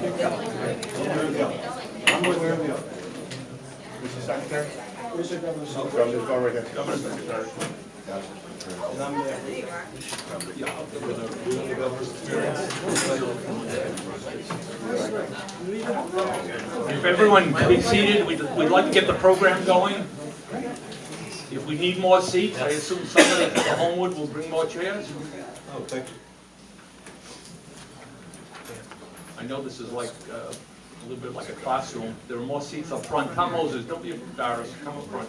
I'm with you. Mr. Secretary? Where's the governor's secretary? Governor's go right here. Governor's secretary. And I'm there. If everyone can be seated, we'd like to get the program going. If we need more seats, I assume somebody at the Homewood will bring more chairs. Oh, thank you. I know this is like a little bit like a classroom. There are more seats up front. Tom Moses, don't be embarrassed. Come up front.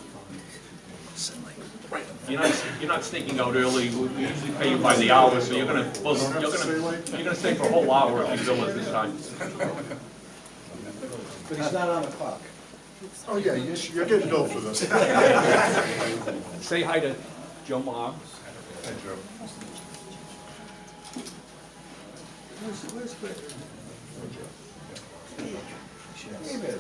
You're not sneaking out early. We usually pay you by the hour, so you're gonna stay for a whole hour if you bill us this time. But he's not on the clock. Oh, yeah, you're getting billed for this. Say hi to Joe Ma. Hey, Joe. Where's Greg? David.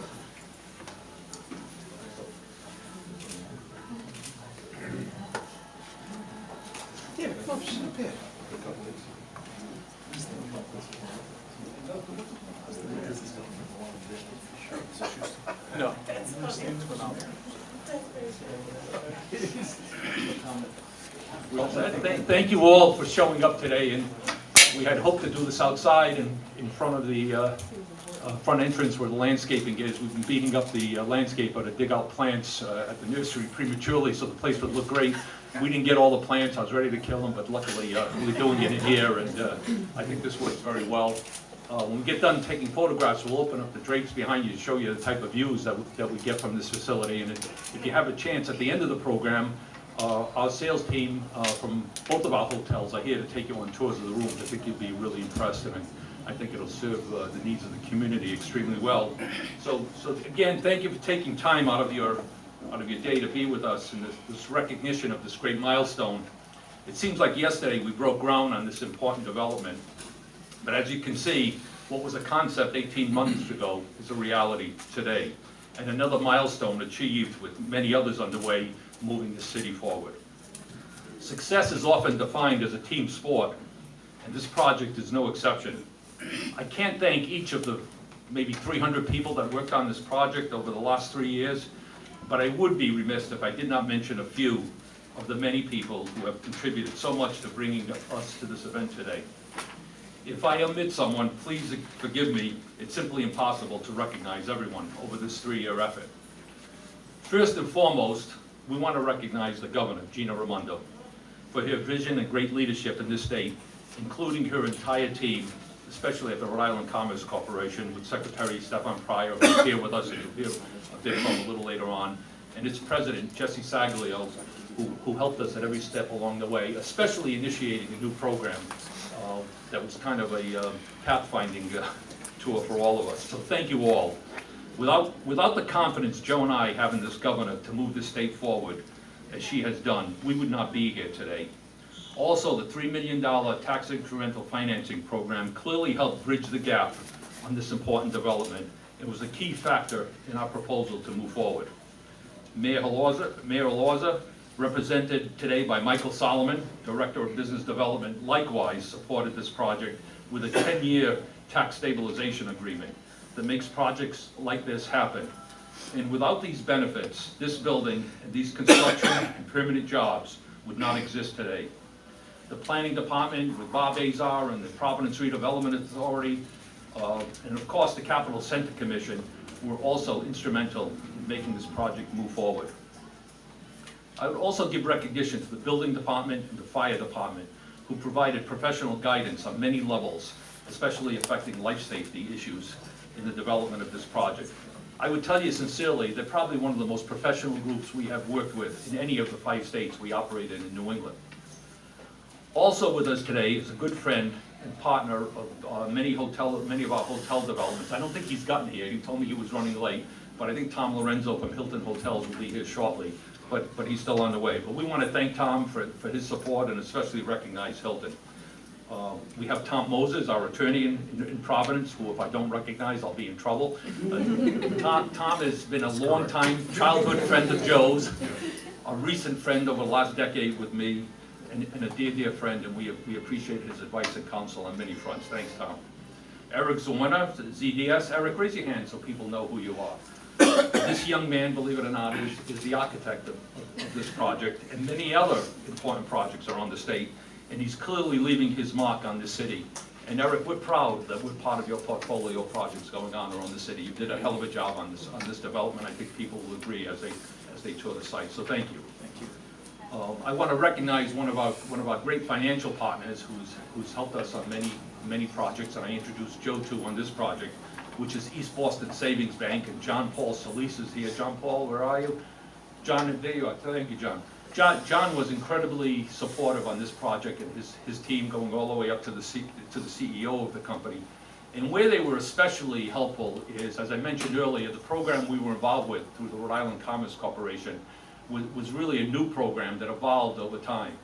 David, come up, sit up here. No. Well, thank you all for showing up today, and we had hoped to do this outside and in front of the front entrance where the landscaping is. We've been beating up the landscaper to dig out plants at the nursery prematurely so the place would look great. We didn't get all the plants. I was ready to kill them, but luckily we're doing it in here, and I think this works very well. When we get done taking photographs, we'll open up the drapes behind you to show you the type of views that we get from this facility. And if you have a chance, at the end of the program, our sales team from both of our hotels are here to take you on tours of the rooms. I think you'll be really impressed, and I think it'll serve the needs of the community extremely well. So again, thank you for taking time out of your day to be with us in this recognition of this great milestone. It seems like yesterday we broke ground on this important development. But as you can see, what was a concept 18 months ago is a reality today, and another milestone achieved with many others underway, moving the city forward. Success is often defined as a team sport, and this project is no exception. I can't thank each of the maybe 300 people that worked on this project over the last 3 years, but I would be remiss if I did not mention a few of the many people who have contributed so much to bringing us to this event today. If I omit someone, please forgive me. It's simply impossible to recognize everyone over this 3-year effort. First and foremost, we want to recognize the governor, Gina Raimondo, for her vision and great leadership in this state, including her entire team, especially at the Rhode Island Commerce Corporation, with Secretary Stefan Pryor, who's here with us, and you'll hear a bit from a little later on, and its president, Jesse Saglio, who helped us at every step along the way, especially initiating a new program that was kind of a pathfinding tour for all of us. So thank you all. Without the confidence Joe and I have in this governor to move this state forward, as she has done, we would not be here today. Also, the $3 million tax incremental financing program clearly helped bridge the gap on this important development. It was a key factor in our proposal to move forward. Mayor Elorza, represented today by Michael Solomon, Director of Business Development, likewise supported this project with a 10-year tax stabilization agreement that makes projects like this happen. And without these benefits, this building and these construction and permanent jobs would not exist today. The Planning Department with Bob Azar and the Providence Redevelopment Authority, and of course the Capital Center Commission were also instrumental in making this project move forward. I would also give recognition to the Building Department and the Fire Department, who provided professional guidance on many levels, especially affecting life safety issues in the development of this project. I would tell you sincerely, they're probably one of the most professional groups we have worked with in any of the 5 states we operate in New England. Also with us today is a good friend and partner of many of our hotel developments. I don't think he's gotten here. He told me he was running late, but I think Tom Lorenzo from Hilton Hotels will be here shortly. But he's still on the way. But we want to thank Tom for his support and especially recognize Hilton. We have Tom Moses, our attorney in Providence, who if I don't recognize, I'll be in trouble. Tom has been a long-time childhood friend of Joe's, a recent friend over the last decade with me, and a dear, dear friend, and we appreciate his advice and counsel on many fronts. Thanks, Tom. Eric's the winner, ZDS. Eric, raise your hand so people know who you are. This young man, believe it or not, is the architect of this project, and many other important projects are on the state, and he's clearly leaving his mark on the city. And Eric, we're proud that we're part of your portfolio of projects going on around the city. You did a hell of a job on this development. I think people will agree as they tour the site, so thank you. Thank you. I want to recognize one of our great financial partners who's helped us on many projects, and I introduced Joe to on this project, which is East Boston Savings Bank, and John Paul Solis is here. John Paul, where are you? John, there you are. Thank you, John. John was incredibly supportive on this project, and his team going all the way up to the CEO of the company. And where they were especially helpful is, as I mentioned earlier, the program we were involved with through the Rhode Island Commerce Corporation was really a new program that evolved over time.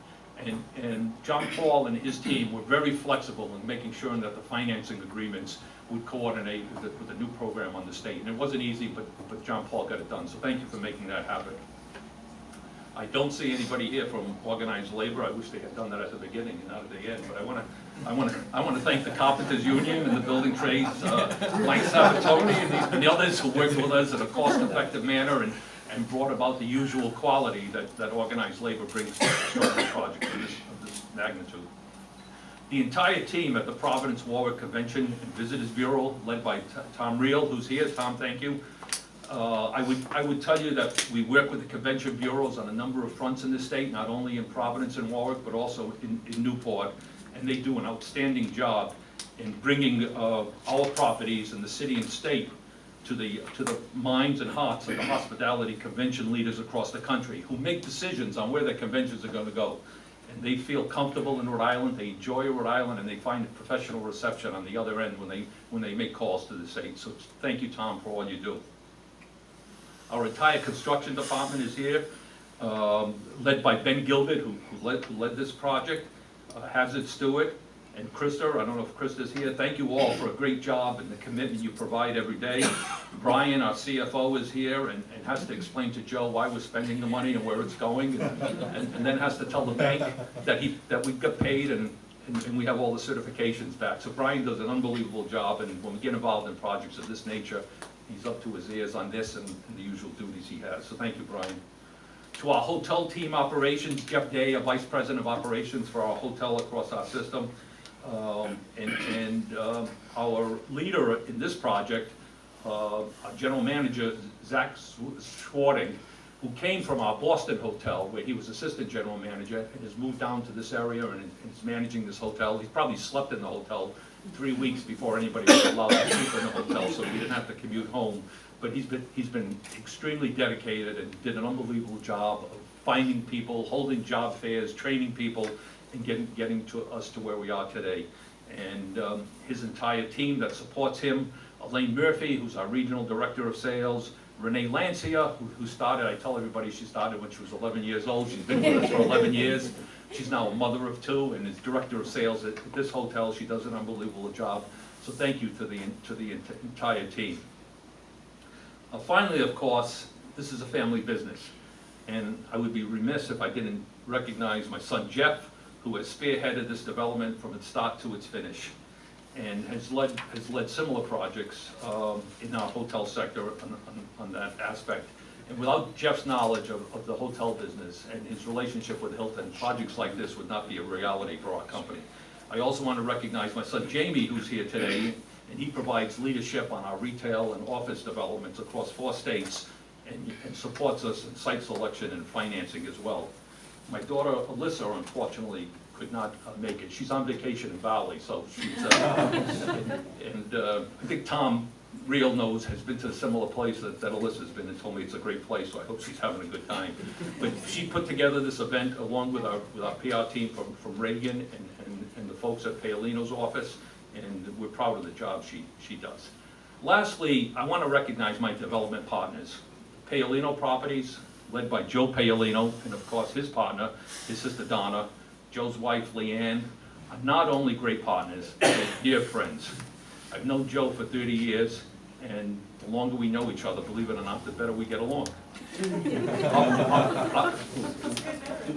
And John Paul and his team were very flexible in making sure that the financing agreements would coordinate with the new program on the state. And it wasn't easy, but John Paul got it done. So thank you for making that happen. I don't see anybody here from organized labor. I wish they had done that at the beginning and not at the end. But I want to thank the Carpenters Union and the Building Trades, Mike Sabatoni and the others who worked with us in a cost-effective manner and brought about the usual quality that organized labor brings to construction projects of this magnitude. The entire team at the Providence Warwick Convention and Visitors Bureau, led by Tom Reel, who's here. Tom, thank you. I would tell you that we work with the convention bureaus on a number of fronts in the state, not only in Providence and Warwick, but also in Newport, and they do an outstanding job in bringing our properties in the city and state to the minds and hearts of the hospitality convention leaders across the country who make decisions on where their conventions are going to go. And they feel comfortable in Rhode Island, they enjoy Rhode Island, and they find a professional reception on the other end when they make calls to the state. So thank you, Tom, for all you do. Our entire construction department is here, led by Ben Gilbert, who led this project, Hazard Stewart, and Krista. I don't know if Krista's here. Thank you all for a great job and the commitment you provide every day. Brian, our CFO, is here and has to explain to Joe why we're spending the money and where it's going, and then has to tell the bank that we got paid and we have all the certifications back. So Brian does an unbelievable job, and when we get involved in projects of this nature, he's up to his ears on this and the usual duties he has. So thank you, Brian. To our hotel team operations, Jeff Day, a vice president of operations for our hotel across our system. Our leader in this project, our general manager, Zach Schwarting, who came from our Boston hotel, where he was assistant general manager, and has moved down to this area and is managing this hotel. He's probably slept in the hotel 3 weeks before anybody was allowed to sleep in the hotel, so we didn't have to commute home. But he's been extremely dedicated and did an unbelievable job of finding people, holding job fairs, training people, and getting to us to where we are today. And his entire team that supports him, Elaine Murphy, who's our regional director of sales, Renee Lancia, who started, I tell everybody she started when she was 11 years old. She's been with us for 11 years. She's now a mother of 2 and is director of sales at this hotel. She does an unbelievable job. So thank you to the entire team. Finally, of course, this is a family business. And I would be remiss if I didn't recognize my son Jeff, who has spearheaded this development from its start to its finish, and has led similar projects in our hotel sector on that aspect. And without Jeff's knowledge of the hotel business and his relationship with Hilton, projects like this would not be a reality for our company. I also want to recognize my son Jamie, who's here today, and he provides leadership on our retail and office developments across 4 states and supports us in site selection and financing as well. My daughter Alyssa, unfortunately, could not make it. She's on vacation in Bali, so she's, I think Tom Reel has been to a similar place that Alyssa's been and told me it's a great place, so I hope she's having a good time. But she put together this event along with our PR team from Reagan and the folks at Paolino's office, and we're proud of the job she does. Lastly, I want to recognize my development partners. Paolino Properties, led by Joe Paolino, and of course his partner, his sister Donna, Joe's wife Leanne, are not only great partners, but dear friends. I've known Joe for 30 years, and the longer we know each other, believe it or not, the better we get along. Do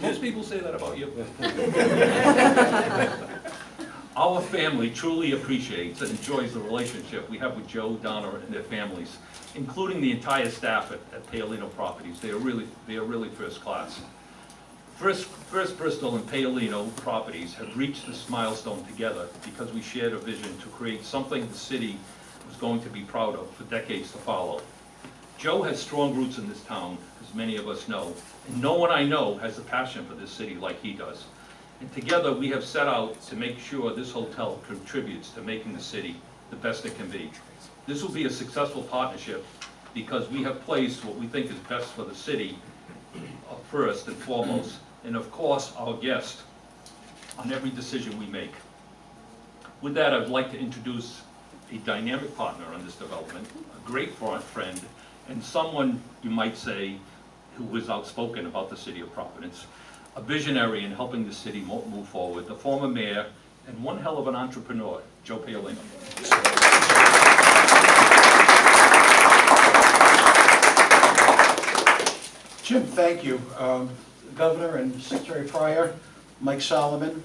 most people say that about you? Our family truly appreciates and enjoys the relationship we have with Joe, Donna, and their families, including the entire staff at Paolino Properties. They are really first class. First Bristol and Paolino Properties have reached this milestone together because we shared a vision to create something the city was going to be proud of for decades to follow. Joe has strong roots in this town, as many of us know, and no one I know has a passion for this city like he does. And together we have set out to make sure this hotel contributes to making the city the best it can be. This will be a successful partnership because we have placed what we think is best for the city first and foremost, and of course our guest on every decision we make. With that, I'd like to introduce a dynamic partner on this development, a great friend, and someone, you might say, who is outspoken about the city of Providence, a visionary in helping the city move forward, the former mayor, and one hell of an entrepreneur, Joe Paolino. Jim, thank you. Governor and Secretary Pryor, Mike Solomon,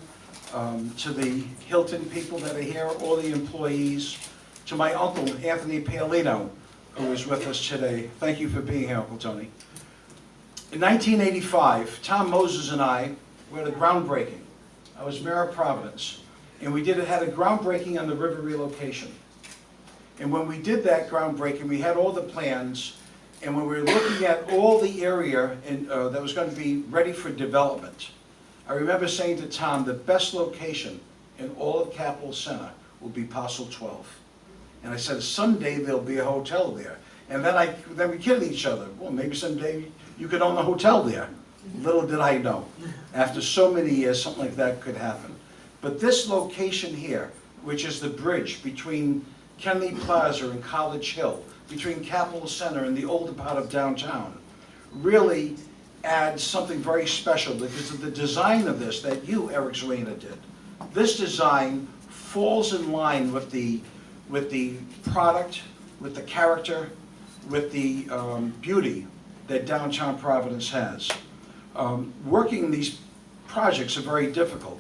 to the Hilton people that are here, all the employees, to my uncle, Anthony Paolino, who is with us today. Thank you for being here, Uncle Tony. In 1985, Tom Moses and I were at a groundbreaking. I was mayor of Providence, and we had a groundbreaking on the river relocation. And when we did that groundbreaking, we had all the plans, and when we were looking at all the area that was going to be ready for development, I remember saying to Tom, the best location in all of Capitol Center will be Parcel 12. And I said, someday there'll be a hotel there. And then we kidded each other. Well, maybe someday you could own a hotel there. Little did I know. After so many years, something like that could happen. But this location here, which is the bridge between Kennedy Plaza and College Hill, between Capitol Center and the older part of downtown, really adds something very special because of the design of this that you, Eric Zwiener, did. This design falls in line with the product, with the character, with the beauty that downtown Providence has. Working these projects are very difficult.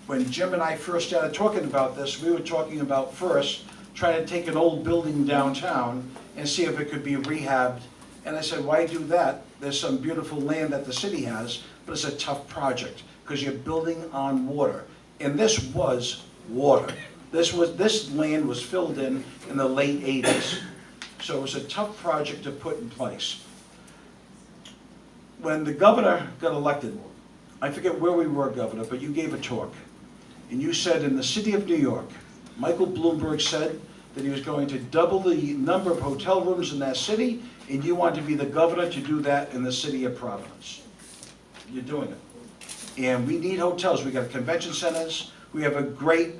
When Jim and I first started talking about this, we were talking about first trying to take an old building downtown and see if it could be rehabbed. And I said, why do that? There's some beautiful land that the city has, but it's a tough project because you're building on water. And this was water. This land was filled in the late 80s. So it was a tough project to put in place. When the governor got elected, I forget where we were, Governor, but you gave a talk. And you said in the city of New York, Michael Bloomberg said that he was going to double the number of hotel rooms in that city, and you want to be the governor to do that in the city of Providence. You're doing it. And we need hotels. We got convention centers. We have a great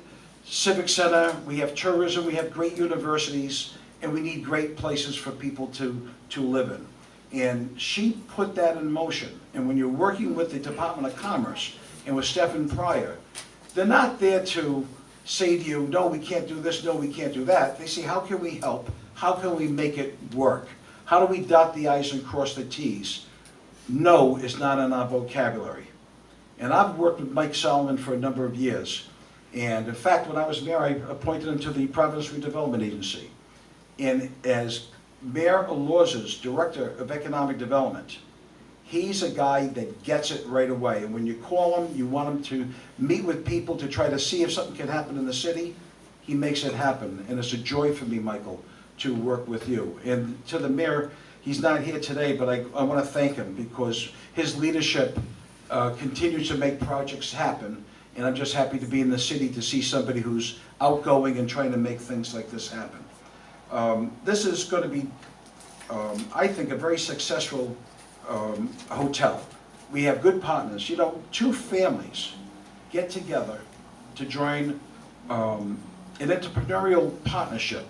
civic center. We have tourism. We have great universities. And we need great places for people to live in. And she put that in motion. And when you're working with the Department of Commerce and with Stephen Pryor, they're not there to say to you, no, we can't do this, no, we can't do that. They say, how can we help? How can we make it work? How do we dot the I's and cross the T's? No is not in our vocabulary. And I've worked with Mike Solomon for a number of years. And in fact, when I was mayor, I appointed him to the Providence Redevelopment Agency. And as Mayor Alorza's Director of Economic Development, he's a guy that gets it right away. And when you call him, you want him to meet with people to try to see if something can happen in the city, he makes it happen. And it's a joy for me, Michael, to work with you. And to the mayor, he's not here today, but I want to thank him because his leadership continues to make projects happen. And I'm just happy to be in the city to see somebody who's outgoing and trying to make things like this happen. This is going to be, I think, a very successful hotel. We have good partners. You know, two families get together to join an entrepreneurial partnership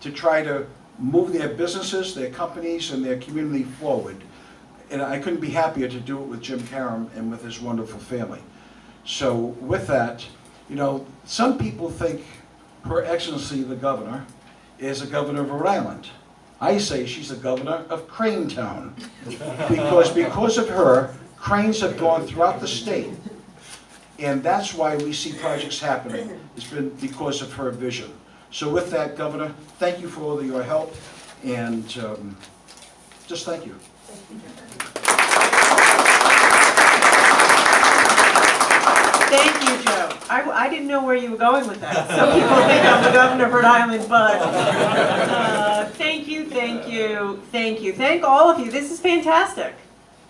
to try to move their businesses, their companies, and their community forward. And I couldn't be happier to do it with Jim Karam and with his wonderful family. So with that, you know, some people think Her Excellency the Governor is a governor of Rhode Island. I say she's the governor of Crane Town. Because of her, cranes have gone throughout the state. And that's why we see projects happening. It's been because of her vision. So with that, Governor, thank you for all of your help, and just thank you. Thank you, Joe. I didn't know where you were going with that. Some people think I'm the governor of Rhode Island, but thank you, thank you, thank you. Thank all of you. This is fantastic,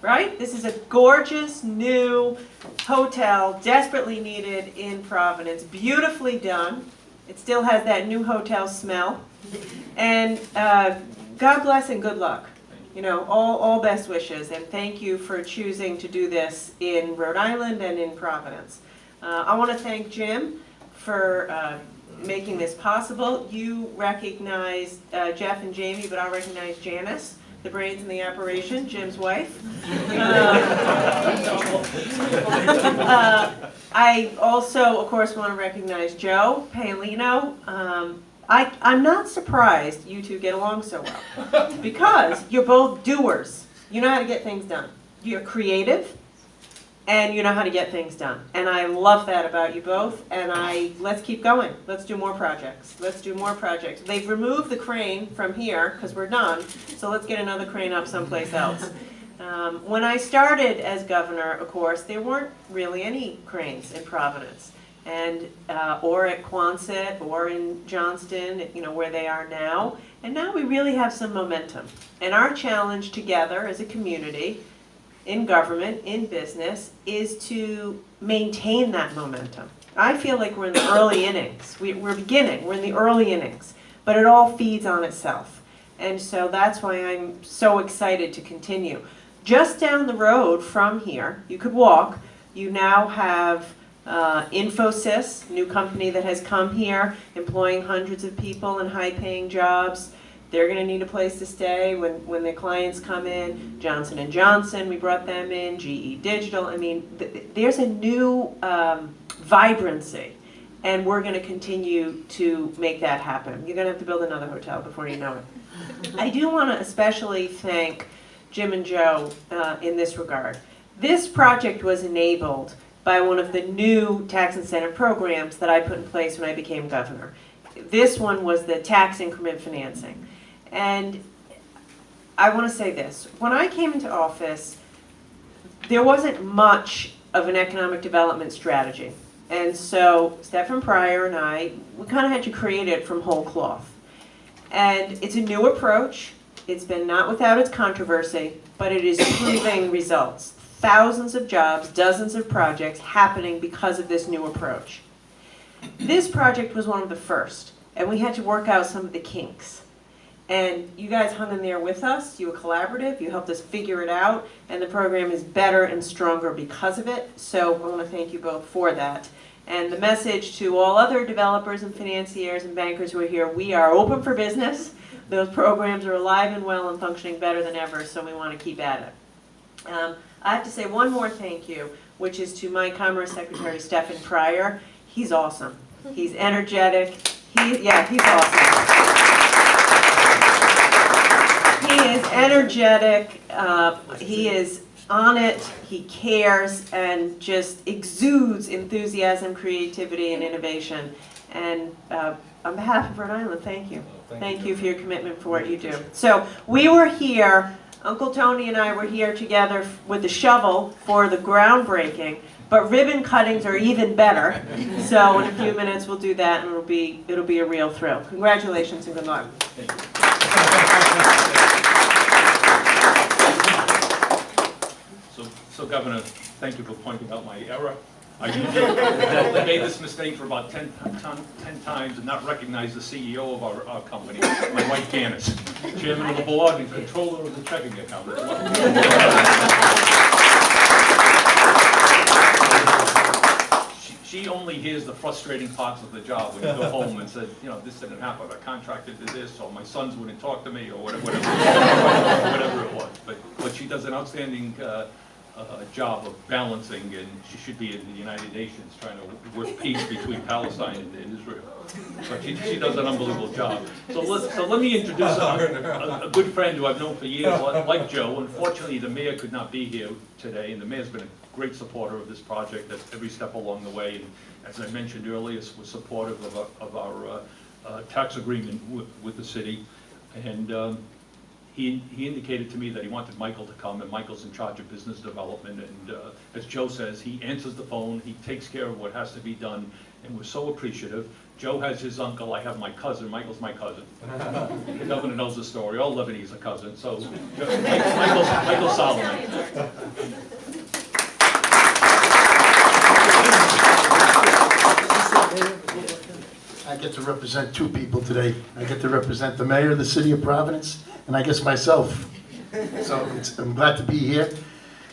right? This is a gorgeous new hotel, desperately needed in Providence, beautifully done. It still has that new hotel smell. And God bless and good luck. You know, all best wishes, and thank you for choosing to do this in Rhode Island and in Providence. I want to thank Jim for making this possible. You recognize Jeff and Jamie, but I'll recognize Janice, the brains in the operation, Jim's wife. I also, of course, want to recognize Joe Paolino. I'm not surprised you two get along so well, because you're both doers. You know how to get things done. You're creative, and you know how to get things done. And I love that about you both, and let's keep going. Let's do more projects. Let's do more projects. They've removed the crane from here, because we're done, so let's get another crane up someplace else. When I started as governor, of course, there weren't really any cranes in Providence. And or at Quonset or in Johnston, you know, where they are now. And now we really have some momentum. And our challenge together as a community, in government, in business, is to maintain that momentum. I feel like we're in the early innings. We're beginning, we're in the early innings, but it all feeds on itself. And so that's why I'm so excited to continue. Just down the road from here, you could walk, you now have Infosys, new company that has come here, employing hundreds of people in high-paying jobs. They're going to need a place to stay when their clients come in. Johnson & Johnson, we brought them in. GE Digital. I mean, there's a new vibrancy, and we're going to continue to make that happen. You're going to have to build another hotel before you know it. I do want to especially thank Jim and Joe in this regard. This project was enabled by one of the new tax incentive programs that I put in place when I became governor. This one was the tax increment financing. And I want to say this. When I came into office, there wasn't much of an economic development strategy. And so Stephen Pryor and I, we kind of had to create it from whole cloth. And it's a new approach. It's been not without its controversy, but it is proving results. Thousands of jobs, dozens of projects happening because of this new approach. This project was one of the first, and we had to work out some of the kinks. And you guys hung in there with us. You were collaborative. You helped us figure it out, and the program is better and stronger because of it. So I want to thank you both for that. And the message to all other developers and financiers and bankers who are here, we are open for business. Those programs are alive and well and functioning better than ever, so we want to keep at it. I have to say one more thank you, which is to my Commerce Secretary, Stephen Pryor. He's awesome. He's energetic. He's awesome. He is energetic. He is on it. He cares and just exudes enthusiasm, creativity, and innovation. And on behalf of Rhode Island, thank you. Thank you for your commitment for what you do. So we were here. Uncle Tony and I were here together with the shovel for the groundbreaking, but ribbon cuttings are even better. So in a few minutes we'll do that, and it'll be a real thrill. Congratulations and good luck. So Governor, thank you for pointing out my error. I usually made this mistake for about 10 times and not recognize the CEO of our company, my wife Janice, chairman of the board and controller of the checking account as well. She only hears the frustrating parts of the job when you go home and said, you know, this didn't happen, our contractor did this, or my sons wouldn't talk to me, or whatever it was. But she does an outstanding job of balancing, and she should be in the United Nations trying to work peace between Palestine and Israel. But she does an unbelievable job. So let me introduce a good friend who I've known for years, like Joe. Unfortunately, the mayor could not be here today, and the mayor's been a great supporter of this project at every step along the way. And as I mentioned earlier, was supportive of our tax agreement with the city. And he indicated to me that he wanted Michael to come, and Michael's in charge of business development. And as Joe says, he answers the phone, he takes care of what has to be done, and we're so appreciative. Joe has his uncle, I have my cousin, Michael's my cousin. The governor knows the story, all Lebanese are cousins, so Michael Solomon. I get to represent two people today. I get to represent the mayor of the city of Providence, and I guess myself. So I'm glad to be here.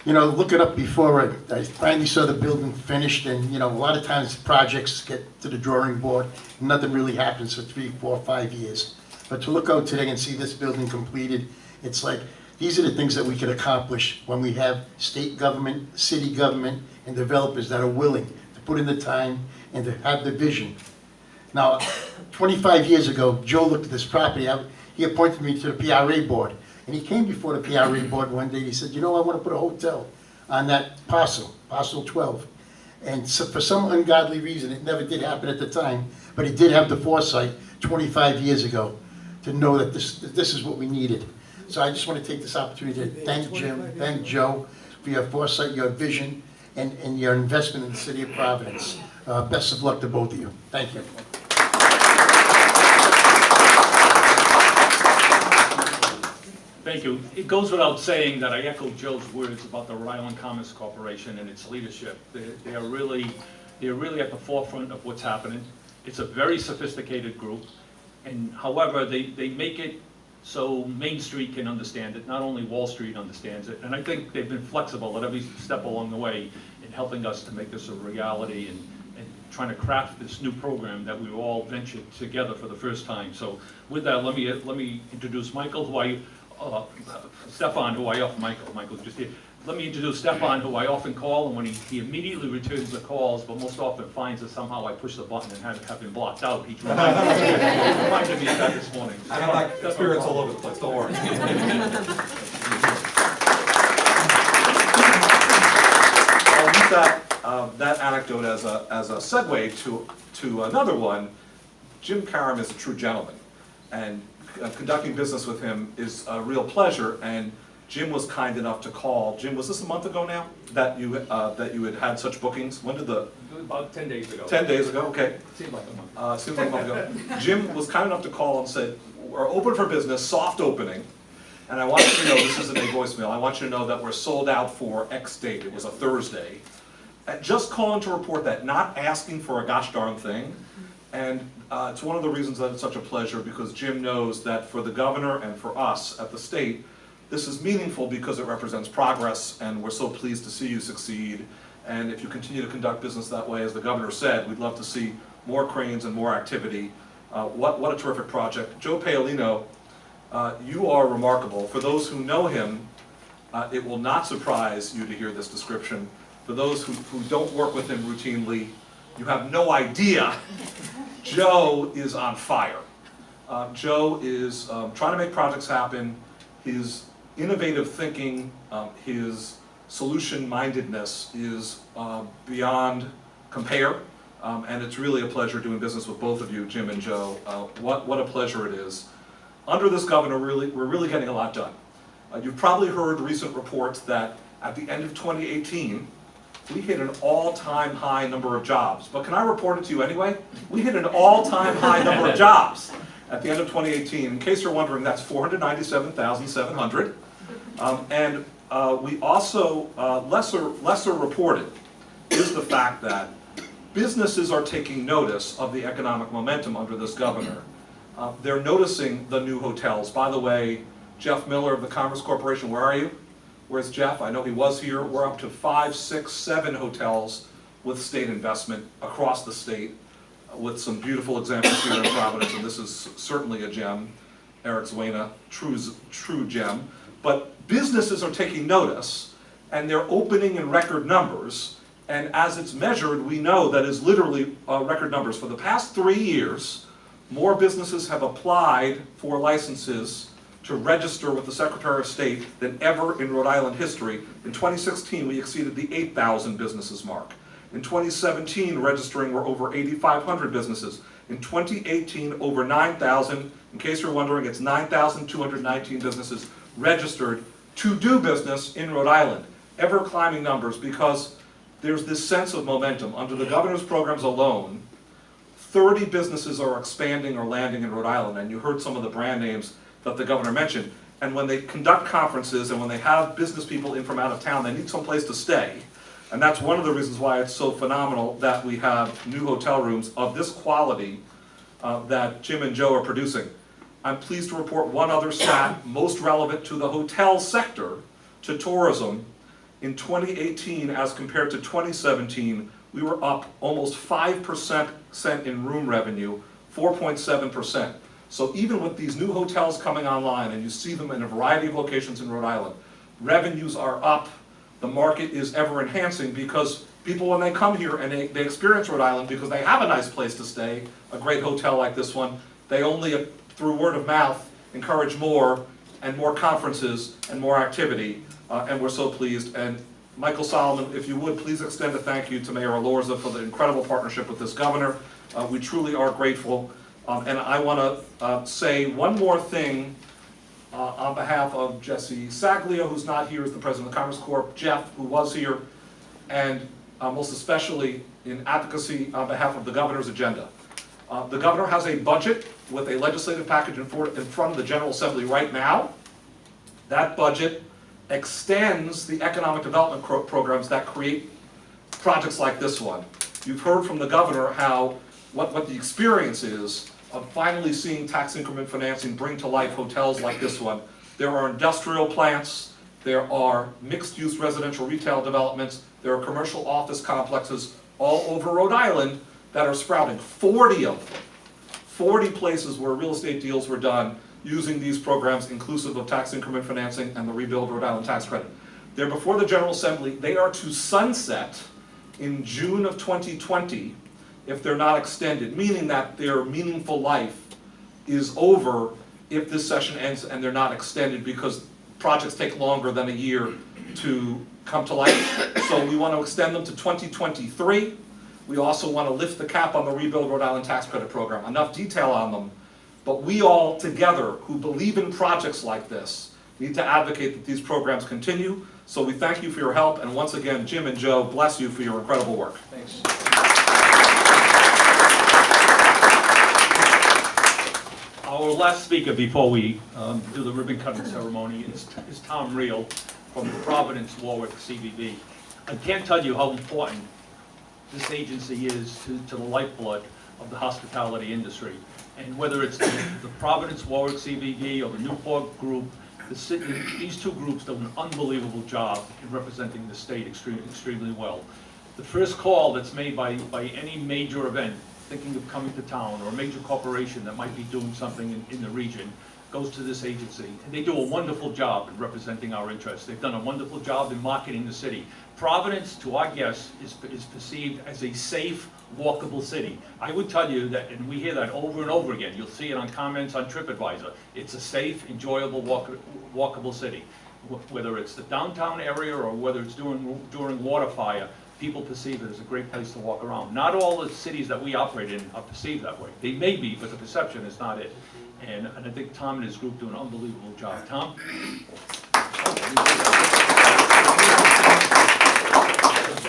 You know, looking up before, I finally saw the building finished, and you know, a lot of times projects get to the drawing board, and nothing really happens for 3, 4, 5 years. But to look out today and see this building completed, it's like, these are the things that we can accomplish when we have state government, city government, and developers that are willing to put in the time and to have the vision. Now, 25 years ago, Joe looked at this property. He appointed me to the PRA board. And he came before the PRA board one day. He said, you know, I want to put a hotel on that parcel 12. And so for some ungodly reason, it never did happen at the time. But he did have the foresight 25 years ago to know that this is what we needed. So I just want to take this opportunity to thank Jim, thank Joe for your foresight, your vision, and your investment in the city of Providence. Best of luck to both of you. Thank you. Thank you. It goes without saying that I echo Joe's words about the Rhode Island Commerce Corporation and its leadership. They are really at the forefront of what's happening. It's a very sophisticated group, and however, they make it so Main Street can understand it, not only Wall Street understands it. And I think they've been flexible at every step along the way in helping us to make this a reality and trying to craft this new program that we all ventured together for the first time. So with that, let me introduce Michael, Stefan, Michael's just here. Let me introduce Stefan, who I often call, and when he immediately returns the calls, but most often finds that somehow I push the button and have him blocked out. He reminded me of that this morning. I got like spirits all over the place, don't worry. I'll use that anecdote as a segue to another one. Jim Karam is a true gentleman, and conducting business with him is a real pleasure. And Jim was kind enough to call. Jim, was this a month ago now that you had such bookings? When did About 10 days ago. 10 days ago, okay. Seemed like a month. Seems like a month ago. Jim was kind enough to call and said, we're open for business, soft opening, and I want you to know, this isn't a voicemail, I want you to know that we're sold out for X date. It was a Thursday. Just calling to report that, not asking for a gosh darn thing. And it's one of the reasons that it's such a pleasure, because Jim knows that for the governor and for us at the state, this is meaningful because it represents progress, and we're so pleased to see you succeed. And if you continue to conduct business that way, as the governor said, we'd love to see more cranes and more activity. What a terrific project. Joe Paolino, you are remarkable. For those who know him, it will not surprise you to hear this description. For those who don't work with him routinely, you have no idea. Joe is on fire. Joe is trying to make projects happen. His innovative thinking, his solution-mindedness is beyond compare, and it's really a pleasure doing business with both of you, Jim and Joe. What a pleasure it is. Under this governor, we're really getting a lot done. You've probably heard recent reports that at the end of 2018, we hit an all-time high number of jobs. But can I report it to you anyway? We hit an all-time high number of jobs at the end of 2018. In case you're wondering, that's 497,700. And we also, lesser reported, is the fact that businesses are taking notice of the economic momentum under this governor. They're noticing the new hotels. By the way, Jeff Miller of the Commerce Corporation, where are you? Where's Jeff? I know he was here. We're up to 5, 6, 7 hotels with state investment across the state, with some beautiful examples here in Providence, and this is certainly a gem. Eric Zwena, true gem. But businesses are taking notice, and they're opening in record numbers. And as it's measured, we know that is literally record numbers. For the past 3 years, more businesses have applied for licenses to register with the Secretary of State than ever in Rhode Island history. In 2016, we exceeded the 8,000 businesses mark. In 2017, registering were over 8,500 businesses. In 2018, over 9,000. In case you're wondering, it's 9,219 businesses registered to do business in Rhode Island. Ever climbing numbers, because there's this sense of momentum. Under the governor's programs alone, 30 businesses are expanding or landing in Rhode Island, and you heard some of the brand names that the governor mentioned. And when they conduct conferences and when they have business people in from out of town, they need some place to stay. And that's one of the reasons why it's so phenomenal that we have new hotel rooms of this quality that Jim and Joe are producing. I'm pleased to report one other stat most relevant to the hotel sector, to tourism. In 2018 as compared to 2017, we were up almost 5% in room revenue, 4.7%. So even with these new hotels coming online, and you see them in a variety of locations in Rhode Island, revenues are up. The market is ever enhancing because people, when they come here and they experience Rhode Island because they have a nice place to stay, a great hotel like this one, they only, through word of mouth, encourage more and more conferences and more activity, and we're so pleased. And Michael Solomon, if you would, please extend a thank you to Mayor Alorza for the incredible partnership with this governor. We truly are grateful. And I want to say one more thing on behalf of Jesse Saglia, who's not here as the president of the Commerce Corp, Jeff, who was here, and most especially in advocacy on behalf of the governor's agenda. The governor has a budget with a legislative package in front of the General Assembly right now. That budget extends the economic development programs that create projects like this one. You've heard from the governor how what the experience is of finally seeing tax increment financing bring to life hotels like this one. There are industrial plants, there are mixed-use residential retail developments, there are commercial office complexes all over Rhode Island that are sprouting. 40 of them. 40 places where real estate deals were done using these programs, inclusive of tax increment financing and the Rebuild Rhode Island tax credit. They're before the General Assembly. They are to sunset in June of 2020 if they're not extended, meaning that their meaningful life is over if this session ends and they're not extended, because projects take longer than a year to come to life. So we want to extend them to 2023. We also want to lift the cap on the Rebuild Rhode Island tax credit program. Enough detail on them, but we all together who believe in projects like this need to advocate that these programs continue. So we thank you for your help, and once again, Jim and Joe, bless you for your incredible work. Thanks. Our last speaker before we do the ribbon cutting ceremony is Tom Reel from the Providence Warwick CVB. I can't tell you how important this agency is to the lifeblood of the hospitality industry. And whether it's the Providence Warwick CVB or the Newport Group, these two groups do an unbelievable job in representing the state extremely well. The first call that's made by any major event thinking of coming to town, or a major corporation that might be doing something in the region, goes to this agency. And they do a wonderful job in representing our interests. They've done a wonderful job in marketing the city. Providence, to our guests, is perceived as a safe, walkable city. I would tell you that, and we hear that over and over again, you'll see it on comments on TripAdvisor, it's a safe, enjoyable, walkable city. Whether it's the downtown area or whether it's during water fire, people perceive it as a great place to walk around. Not all the cities that we operate in are perceived that way. They may be, but the perception is not it. And I think Tom and his group do an unbelievable job. Tom?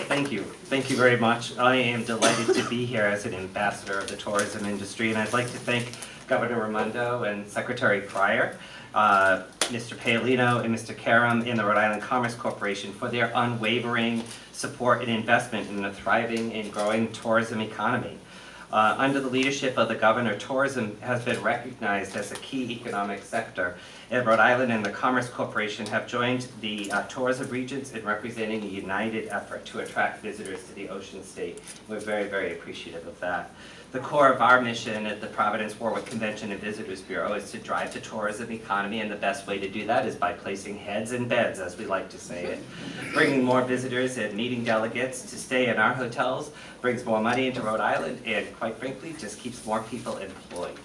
Thank you. Thank you very much. I am delighted to be here as an ambassador of the tourism industry, and I'd like to thank Governor Raimondo and Secretary Pryor, Mr. Paolino and Mr. Karam in the Rhode Island Commerce Corporation for their unwavering support and investment in a thriving and growing tourism economy. Under the leadership of the governor, tourism has been recognized as a key economic sector. And Rhode Island and the Commerce Corporation have joined the tourism regions in representing a united effort to attract visitors to the Ocean State. We're very, very appreciative of that. The core of our mission at the Providence Warwick Convention and Visitors Bureau is to drive the tourism economy, and the best way to do that is by placing heads in beds, as we like to say it. Bringing more visitors and meeting delegates to stay in our hotels brings more money into Rhode Island and, quite frankly, just keeps more people employed.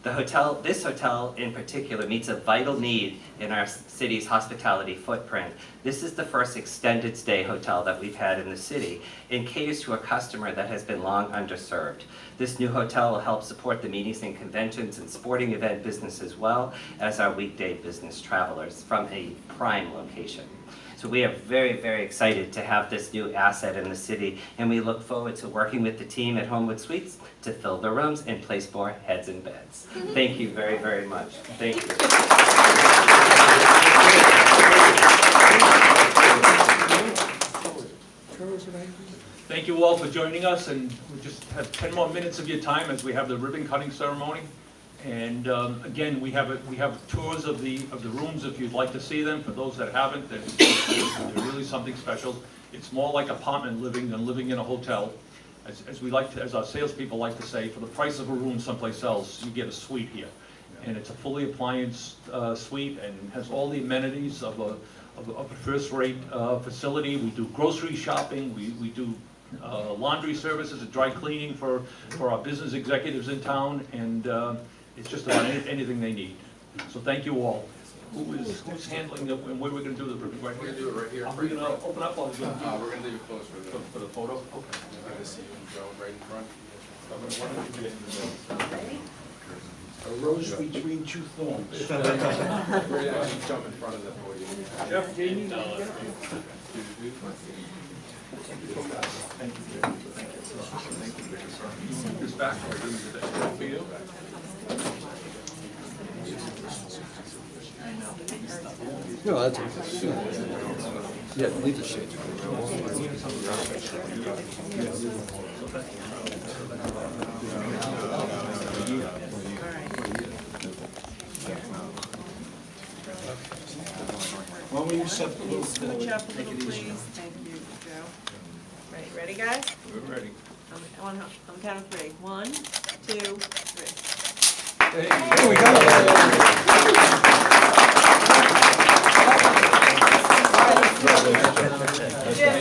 This hotel in particular meets a vital need in our city's hospitality footprint. This is the first extended stay hotel that we've had in the city and caters to a customer that has been long underserved. This new hotel will help support the meetings and conventions and sporting event business as well as our weekday business travelers from a prime location. So we are very, very excited to have this new asset in the city, and we look forward to working with the team at Homewood Suites to fill the rooms and place more heads in beds. Thank you very, very much. Thank you. Thank you all for joining us, and we just have 10 more minutes of your time as we have the ribbon cutting ceremony. And again, we have tours of the rooms if you'd like to see them. For those that haven't, they're really something special. It's more like apartment living than living in a hotel. As our salespeople like to say, for the price of a room someplace else, you get a suite here. And it's a fully appliance suite and has all the amenities of a first-rate facility. We do grocery shopping. We do laundry services and dry cleaning for our business executives in town, and it's just about anything they need. So thank you all. Who's handling the, and where we're going to do the ribbon? Right here? We're gonna do it right here. Are we going to open up or is it gonna be- We're gonna leave it closed for for the photo? Okay. Good to see you and Joe right in front. Why don't you get in the middle? A rose between two thorns. We're gonna actually jump in front of the podium. Jeff, Jamie, no. Thank you. This back, or this is it? For you? No, that's, yeah, leave the shade. When will you set the little Switch up a little, please. Thank you, Joe. Right, ready, guys? We're ready. On the count of 3. 1, 2, 3. Here we go. Jim,